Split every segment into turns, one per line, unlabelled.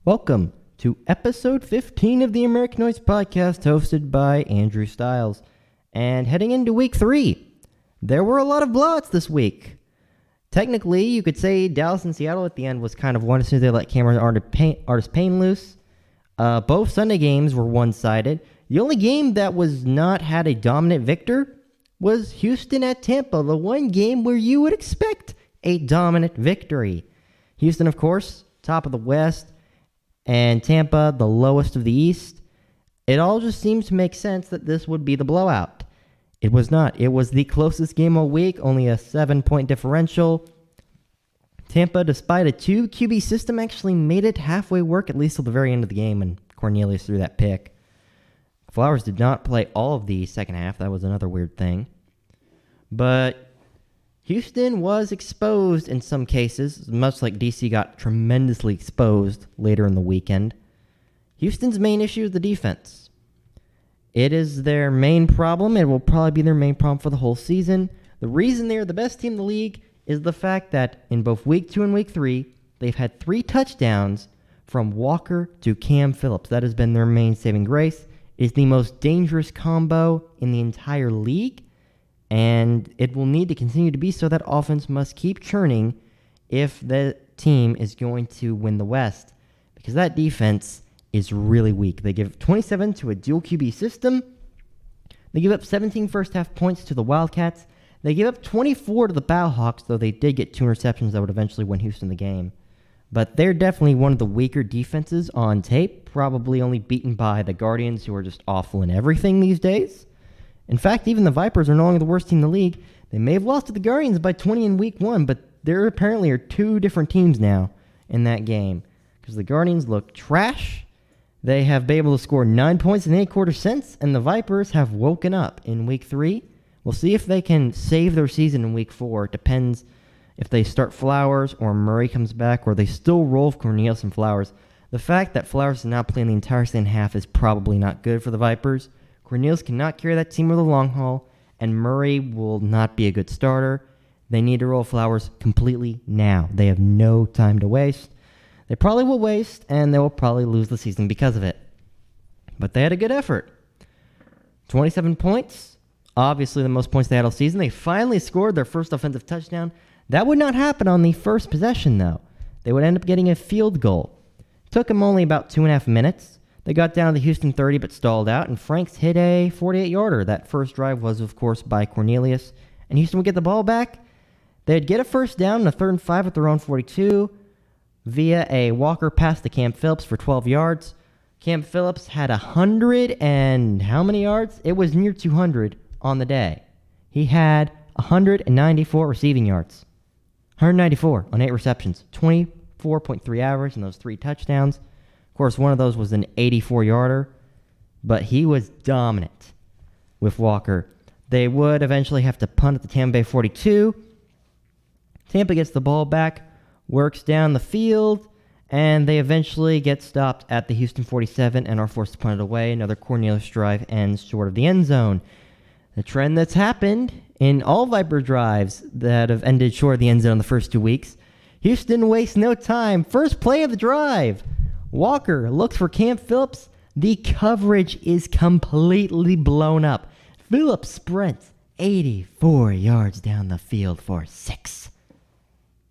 Welcome to episode 15 of the AmericanNoise podcast, hosted by Andrew Stiles. And heading into week 3, there were a lot of blowouts this week. Technically, you could say Dallas and Seattle at the end was kind of one as soon as they let Cameron Artis Payne loose. Both Sunday games were one-sided. The only game that was not had a dominant victor was Houston at Tampa, the one game where you would expect a dominant victory. Houston, of course, top of the West, and Tampa, the lowest of the East. It all just seems to make sense that this would be the blowout. It was not. It was the closest game all week, only a 7-point differential. Tampa, despite a 2 QB system, actually made it halfway work, at least till the very end of the game, and Cornelius threw that pick. Flowers did not play all of the second half. That was another weird thing. But Houston was exposed in some cases, much like DC got tremendously exposed later in the weekend. Houston's main issue is the defense. It is their main problem. It will probably be their main problem for the whole season. The reason they are the best team in the league is the fact that in both week 2 and week 3, they've had 3 touchdowns from Walker to Cam Phillips. That has been their main saving grace. It is the most dangerous combo in the entire league. And it will need to continue to be so. That offense must keep churning if the team is going to win the West, because that defense is really weak. They give 27 to a dual QB system. They give up 17 first half points to the Wildcats. They give up 24 to the Bowhawks, though they did get 2 interceptions that would eventually win Houston the game. But they're definitely one of the weaker defenses on tape, probably only beaten by the Guardians, who are just awful in everything these days. In fact, even the Vipers are no longer the worst team in the league. They may have lost to the Guardians by 20 in week 1, but there apparently are 2 different teams now in that game, because the Guardians look trash. They have been able to score 9 points in 8 quarters since, and the Vipers have woken up in week 3. We'll see if they can save their season in week 4. It depends if they start Flowers or Murray comes back, or they still roll Cornelius and Flowers. The fact that Flowers did not play in the entire second half is probably not good for the Vipers. Cornelius cannot carry that team over the long haul, and Murray will not be a good starter. They need to roll Flowers completely now. They have no time to waste. They probably will waste, and they will probably lose the season because of it. But they had a good effort. 27 points, obviously the most points they had all season. They finally scored their first offensive touchdown. That would not happen on the first possession, though. They would end up getting a field goal. It took them only about 2.5 minutes. They got down to the Houston 30 but stalled out, and Franks hit a 48-yarder. That first drive was, of course, by Cornelius, and Houston would get the ball back. They'd get a first down in a 3rd and 5 at their own 42 via a Walker pass to Cam Phillips for 12 yards. Cam Phillips had 100 and how many yards? It was near 200 on the day. He had 194 receiving yards. 194 on 8 receptions. 24.3 average in those 3 touchdowns. Of course, one of those was an 84-yarder, but he was dominant with Walker. They would eventually have to punt at the Tampa Bay 42. Tampa gets the ball back, works down the field, and they eventually get stopped at the Houston 47 and are forced to punt it away. Another Cornelius drive ends short of the end zone. The trend that's happened in all Viper drives that have ended short of the end zone the first 2 weeks. Houston wastes no time. First play of the drive. Walker looks for Cam Phillips. The coverage is completely blown up. Phillips sprints 84 yards down the field for 6.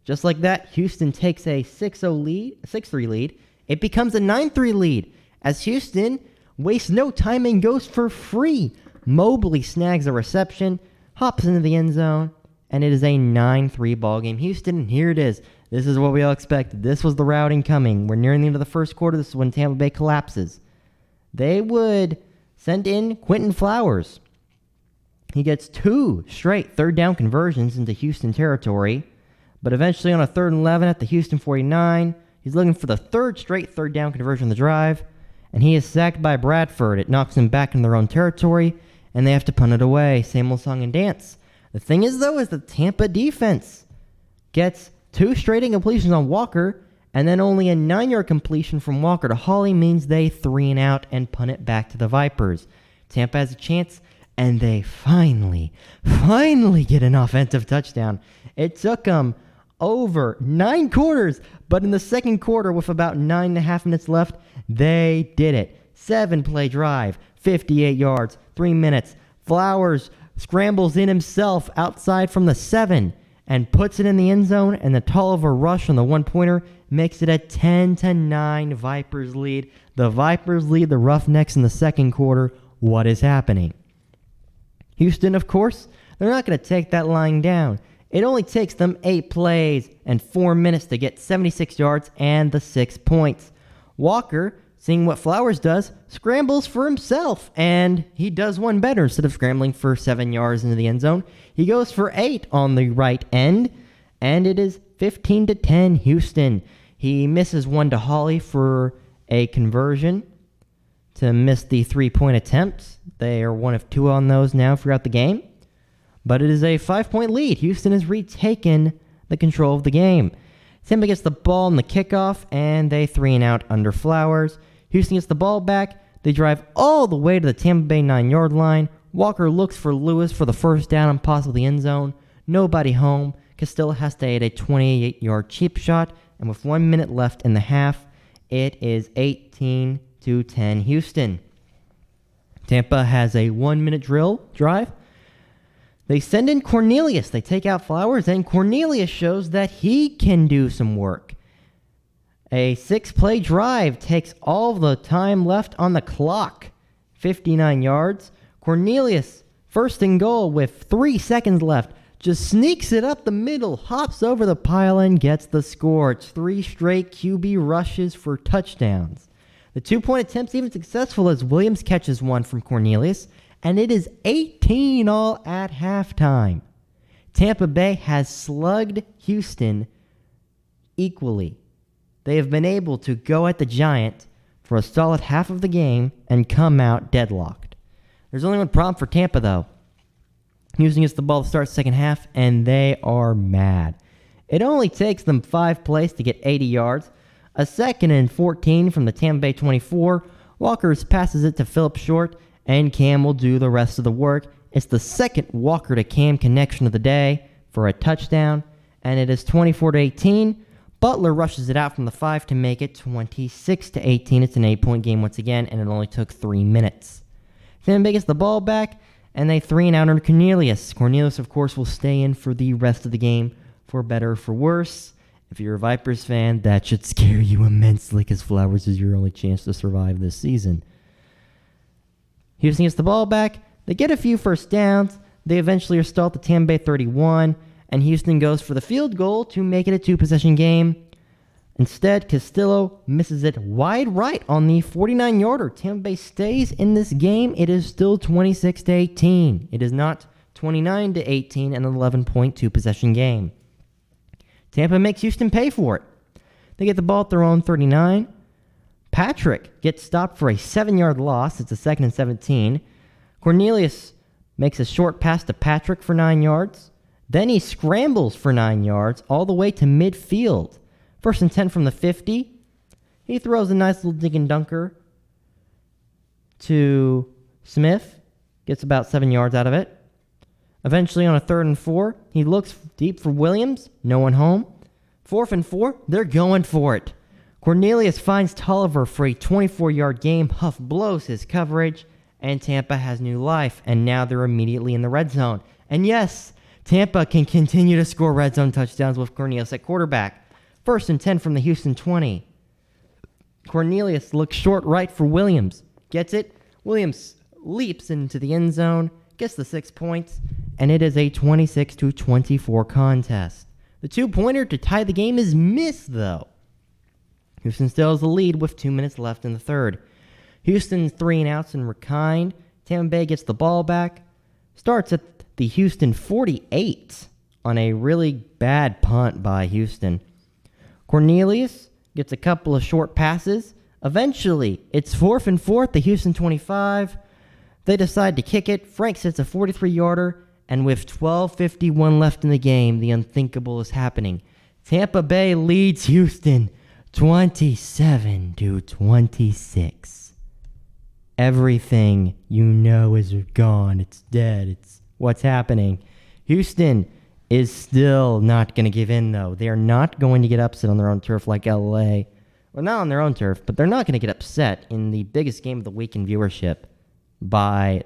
Just like that, Houston takes a 6-3 lead. It becomes a 9-3 lead as Houston wastes no time and goes for free. Mobley snags a reception, hops into the end zone, and it is a 9-3 ball game. Houston, and here it is. This is what we all expected. This was the routing coming. We're nearing the end of the first quarter. This is when Tampa Bay collapses. They would send in Quentin Flowers. He gets 2 straight 3rd down conversions into Houston territory, but eventually on a 3rd and 11 at the Houston 49, he's looking for the 3rd straight 3rd down conversion of the drive, and he is sacked by Bradford. It knocks them back in their own territory, and they have to punt it away. Same old song and dance. The thing is, though, is the Tampa defense gets 2 straight incompletions on Walker, and then only a 9-yard completion from Walker to Hawley means they 3 and out and punt it back to the Vipers. Tampa has a chance, and they finally get an offensive touchdown. It took them over 9 quarters. But in the second quarter, with about 9.5 minutes left, they did it. 7-play drive, 58 yards, 3 minutes. Flowers scrambles in himself outside from the 7 and puts it in the end zone, and the Tolliver rush on the one-pointer makes it a 10-9 Vipers lead. The Vipers lead the Roughnecks in the second quarter. What is happening? Houston, of course, they're not going to take that lying down. It only takes them 8 plays and 4 minutes to get 76 yards and the 6 points. Walker, seeing what Flowers does, scrambles for himself, and he does one better. Instead of scrambling for 7 yards into the end zone, he goes for 8 on the right end, and it is 15-10 Houston. He misses one to Hawley for a conversion to miss the 3-point attempts. They are 1 of 2 on those now throughout the game. But it is a 5-point lead. Houston has retaken the control of the game. Tampa gets the ball in the kickoff, and they 3-and-out under Flowers. Houston gets the ball back. They drive all the way to the Tampa Bay 9-yard line. Walker looks for Lewis for the first down and possibly end zone. Nobody home. Castillo has to hit a 28-yard cheap shot, and with 1 minute left in the half, it is 18-10 Houston. Tampa has a 1-minute drive. They send in Cornelius. They take out Flowers, and Cornelius shows that he can do some work. A 6-play drive takes all the time left on the clock. 59 yards. Cornelius, first and goal with 3 seconds left, just sneaks it up the middle, hops over the pile, and gets the score. It's 3 straight QB rushes for touchdowns. The 2-point attempt's even successful as Williams catches one from Cornelius, and it is 18 all at halftime. Tampa Bay has slugged Houston equally. They have been able to go at the Giant for a solid half of the game and come out deadlocked. There's only one problem for Tampa, though. Houston gets the ball to start second half, and they are mad. It only takes them 5 plays to get 80 yards. A 2nd and 14 from the Tampa Bay 24. Walker passes it to Philip Short, and Cam will do the rest of the work. It's the second Walker to Cam connection of the day for a touchdown, and it is 24-18. Butler rushes it out from the 5 to make it 26-18. It's an 8-point game once again, and it only took 3 minutes. Tampa Bay gets the ball back, and they 3-and-out under Cornelius. Cornelius, of course, will stay in for the rest of the game, for better or for worse. If you're a Vipers fan, that should scare you immensely, because Flowers is your only chance to survive this season. Houston gets the ball back. They get a few first downs. They eventually are stalled at the Tampa Bay 31, and Houston goes for the field goal to make it a 2-possession game. Instead, Castillo misses it wide right on the 49-yarder. Tampa Bay stays in this game. It is still 26-18. It is not 29-18, an 11-point 2-possession game. Tampa makes Houston pay for it. They get the ball at their own 39. Patrick gets stopped for a 7-yard loss. It's a 2nd and 17. Cornelius makes a short pass to Patrick for 9 yards. Then he scrambles for 9 yards all the way to midfield. 1st and 10 from the 50. He throws a nice little dig and dunker to Smith. Gets about 7 yards out of it. Eventually on a 3rd and 4, he looks deep for Williams. No one home. 4th and 4, they're going for it. Cornelius finds Tolliver for a 24-yard game. Huff blows his coverage, and Tampa has new life, and now they're immediately in the red zone. And yes, Tampa can continue to score red zone touchdowns with Cornelius at quarterback. 1st and 10 from the Houston 20. Cornelius looks short right for Williams. Gets it. Williams leaps into the end zone, gets the 6 points, and it is a 26-24 contest. The 2-pointer to tie the game is missed, though. Houston still has the lead with 2 minutes left in the third. Houston's 3-and-outs and Rakind. Tampa Bay gets the ball back. Starts at the Houston 48 on a really bad punt by Houston. Cornelius gets a couple of short passes. Eventually, it's 4th and 4 at the Houston 25. They decide to kick it. Franks hits a 43-yarder, and with 12:51 left in the game, the unthinkable is happening. Tampa Bay leads Houston 27-26. Everything you know is gone. It's dead. It's what's happening. Houston is still not going to give in, though. They are not going to get upset on their own turf like LA. Well, not on their own turf, but they're not going to get upset in the biggest game of the week in viewership by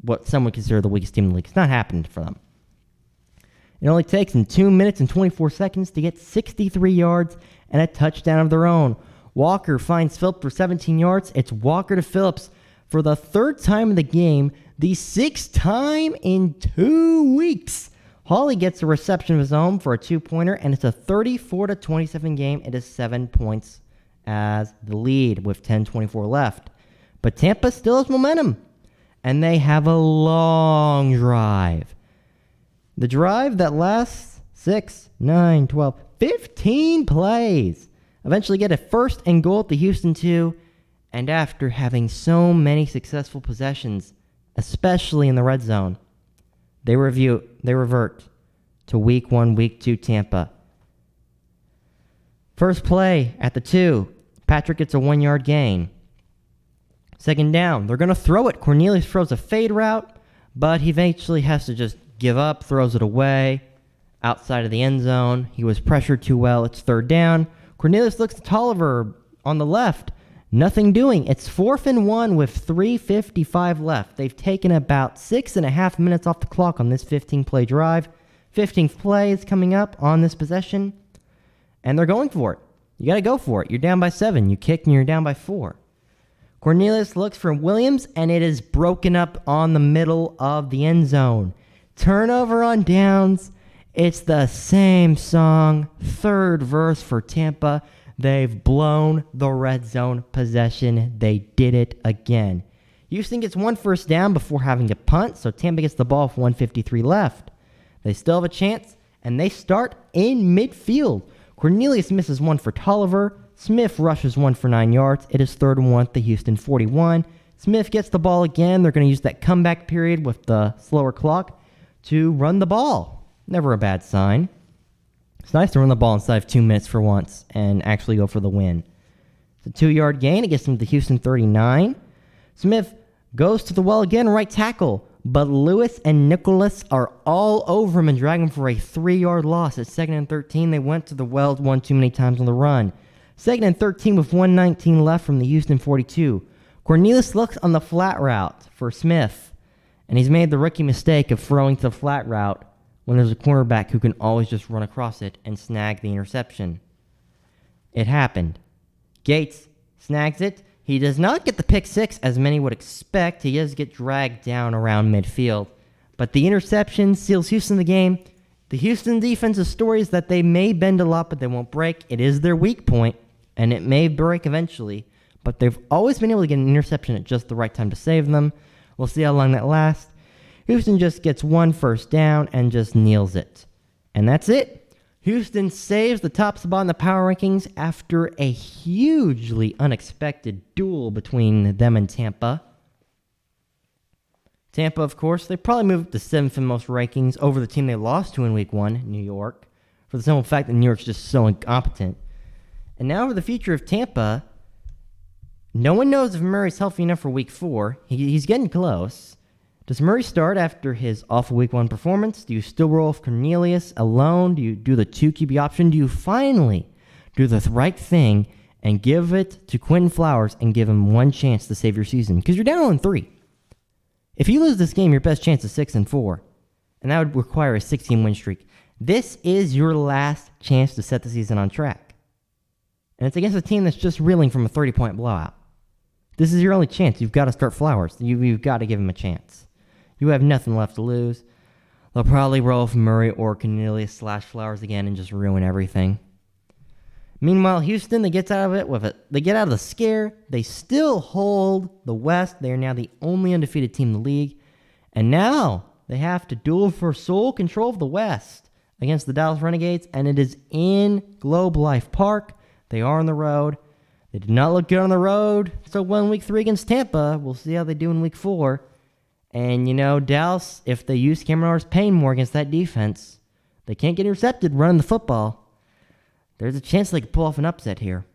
what some would consider the weakest team in the league. It's not happening for them. It only takes them 2 minutes and 24 seconds to get 63 yards and a touchdown of their own. Walker finds Phillips for 17 yards. It's Walker to Phillips for the third time in the game, the sixth time in 2 weeks. Hawley gets a reception of his own for a two-pointer, and it's a 34-27 game. It is 7 points as the lead with 10:24 left. But Tampa still has momentum, and they have a long drive. The drive that lasts 6, 9, 12, 15 plays. Eventually get a first and goal at the Houston 2, and after having so many successful possessions, especially in the red zone, they revert to week 1, week 2 Tampa. First play at the 2. Patrick gets a 1-yard gain. Second down. They're going to throw it. Cornelius throws a fade route, but he eventually has to just give up, throws it away outside of the end zone. He was pressured too well. It's third down. Cornelius looks at Tolliver on the left. Nothing doing. It's 4th and 1 with 3:55 left. They've taken about 6.5 minutes off the clock on this 15-play drive. 15th play is coming up on this possession, and they're going for it. You got to go for it. You're down by 7. You kick, and you're down by 4. Cornelius looks for Williams, and it is broken up on the middle of the end zone. Turnover on downs. It's the same song. Third verse for Tampa. They've blown the red zone possession. They did it again. Houston gets one first down before having to punt, so Tampa gets the ball with 1:53 left. They still have a chance, and they start in midfield. Cornelius misses one for Tolliver. Smith rushes one for 9 yards. It is 3rd and 1 at the Houston 41. Smith gets the ball again. They're going to use that comeback period with the slower clock to run the ball. Never a bad sign. It's nice to run the ball inside of 2 minutes for once and actually go for the win. It's a 2-yard gain. It gets them to Houston 39. Smith goes to the well again, right tackle. But Lewis and Nicholas are all over him and drag him for a 3-yard loss. At 2nd and 13, they went to the well one too many times on the run. 2nd and 13 with 1:19 left from the Houston 42. Cornelius looks on the flat route for Smith, and he's made the rookie mistake of throwing to the flat route when there's a cornerback who can always just run across it and snag the interception. It happened. Gates snags it. He does not get the pick six as many would expect. He does get dragged down around midfield. But the interception seals Houston the game. The Houston defense's story is that they may bend a lot, but they won't break. It is their weak point, and it may break eventually. But they've always been able to get an interception at just the right time to save them. We'll see how long that lasts. Houston just gets one first down and just kneels it. And that's it. Houston saves the top spot in the power rankings after a hugely unexpected duel between them and Tampa. Tampa, of course, they probably moved to 7th in most rankings over the team they lost to in Week 1, New York, for the simple fact that New York's just so incompetent. And now for the future of Tampa, no one knows if Murray's healthy enough for Week 4. He's getting close. Does Murray start after his awful Week 1 performance? Do you still roll with Cornelius alone? Do you do the 2 QB option? Do you finally do the right thing and give it to Quentin Flowers and give him one chance to save your season? Because you're down on 3. If you lose this game, your best chance is 6-4, and that would require a 16-win streak. This is your last chance to set the season on track. And it's against a team that's just reeling from a 30-point blowout. This is your only chance. You've got to start Flowers. You've got to give him a chance. You have nothing left to lose. They'll probably roll with Murray or Cornelius / Flowers again and just ruin everything. Meanwhile, Houston, they get out of it with it. They get out of the scare. They still hold the West. They are now the only undefeated team in the league. And now they have to duel for sole control of the West against the Dallas Renegades, and it is in Globe Life Park. They are on the road. They did not look good on the road. So won Week 3 against Tampa. We'll see how they do in Week 4. And, Dallas, if they use Cameron Artis-Payne more against that defense, they can't get intercepted running the football. There's a chance they could pull off an upset here.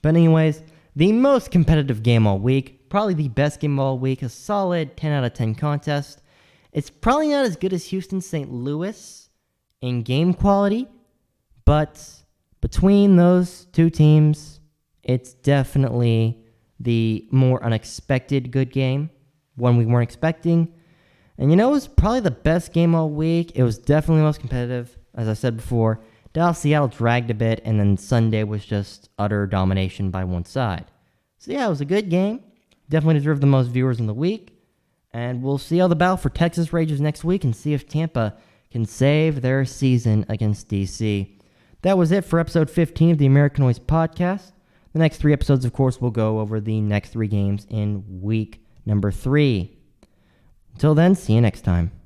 But anyways, the most competitive game all week, probably the best game all week, a solid 10 out of 10 contest. It's probably not as good as Houston St. Louis, in game quality, but between those two teams, it's definitely the more unexpected good game, one we weren't expecting. And it was probably the best game all week. It was definitely the most competitive, as I said before. Dallas-Seattle dragged a bit, and then Sunday was just utter domination by one side. So yeah, it was a good game. Definitely deserved the most viewers in the week. And we'll see how the battle for Texas rages next week and see if Tampa can save their season against DC. That was it for episode 15 of the AmericanNoise podcast. The next 3 episodes, of course, will go over the next 3 games in week number 3. Until then, see you next time.